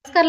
नमस्कार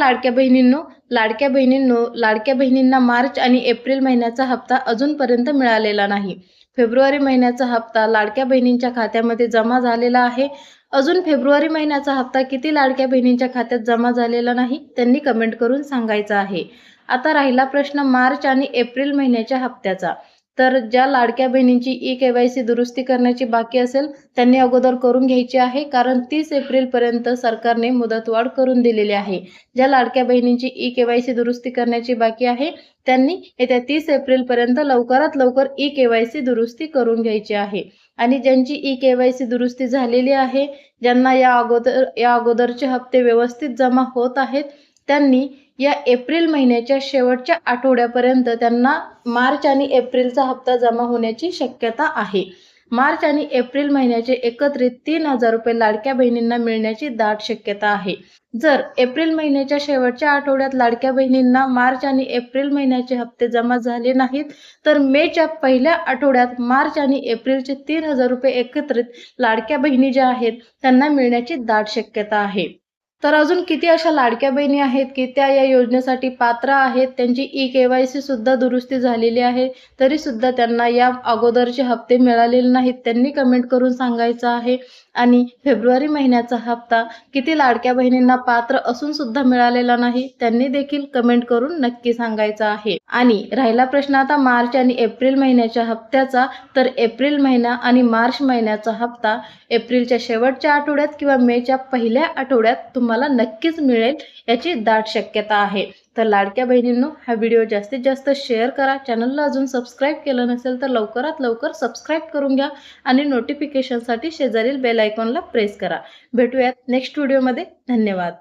लाडक्या बहिणींना मार्च आणि एप्रिल महिन्याचा हप्ता अजूनपर्यंत मिळालेला नाही. फेब्रुवारी महिन्याचा हप्ता लाडक्या बहिणींच्या खात्यामध्ये जमा झालेला आहे. अजून फेब्रुवारी महिन्याचा हप्ता किती लाडक्या बहिणींच्या खात्यात जमा झालेला नाही त्यांनी कमेंट करून सांगायचं आहे. आता राहिला प्रश्न मार्च आणि एप्रिल महिन्याच्या हप्त्याचा. तर ज्या लाडक्या बहिणींची ई-के-वाय-सी दुरुस्ती करण्याची बाकी असेल त्यांनी अगोदर करून घ्यायची आहे, कारण 30 एप्रिलपर्यंत सरकारने मुदतवाढ करून दिलेली आहे. ज्या लाडक्या बहिणींची ई-के-वाय-सी दुरुस्ती करण्याची बाकी आहे त्यांनी येत्या 30 एप्रिलपर्यंत लवकरात लवकर ई-के-वाय-सी दुरुस्ती करून घ्यायची आहे. आणि ज्यांची ई-के-वाय-सी दुरुस्ती झालेली आहे, ज्यांना या अगोदरचे हप्ते व्यवस्थित जमा होत आहेत, त्यांनी या एप्रिल महिन्याच्या शेवटच्या आठवड्यापर्यंत त्यांना मार्च आणि एप्रिलचा हप्ता जमा होण्याची शक्यता आहे. मार्च आणि एप्रिल महिन्याचे एकत्रित 3,000 रुपये लाडक्या बहिणींना मिळण्याची दाट शक्यता आहे. जर एप्रिल महिन्याच्या शेवटच्या आठवड्यात लाडक्या बहिणींना मार्च आणि एप्रिल महिन्याचे हप्ते जमा झाले नाहीत, तर मेच्या पहिल्या आठवड्यात मार्च आणि एप्रिलचे 3,000 रुपये एकत्रित लाडक्या बहिणी ज्या आहेत त्यांना मिळण्याची दाट शक्यता आहे. तर अजून किती अशा लाडक्या बहिणी आहेत की त्या या योजनेसाठी पात्र आहेत, त्यांची ई-के-वाय-सी सुद्धा दुरुस्ती झालेली आहे, तरी सुद्धा त्यांना या अगोदरचे हप्ते मिळालेले नाहीत त्यांनी कमेंट करून सांगायचं आहे. आणि फेब्रुवारी महिन्याचा हप्ता किती लाडक्या बहिणींना पात्र असून सुद्धा मिळालेला नाही त्यांनी देखील कमेंट करून नक्की सांगायचं आहे. आणि राहिला प्रश्न आता मार्च आणि एप्रिल महिन्याच्या हप्त्याचा. तर एप्रिल महिना आणि मार्च महिन्याचा हप्ता एप्रिलच्या शेवटच्या आठवड्यात किंवा मेच्या पहिल्या आठवड्यात तुम्हाला नक्कीच मिळेल याची दाट शक्यता आहे. तर लाडक्या बहिणींनो, हा व्हिडिओ जास्तीत जास्त शेअर करा. चॅनलला अजून सबस्क्राईब केलं नसेल तर लवकरात लवकर सबस्क्राईब करून घ्या आणि नोटिफिकेशनसाठी शेजारील बेल आयकॉनला प्रेस करा. भेटूयात नेक्स्ट व्हिडिओमध्ये. धन्यवाद.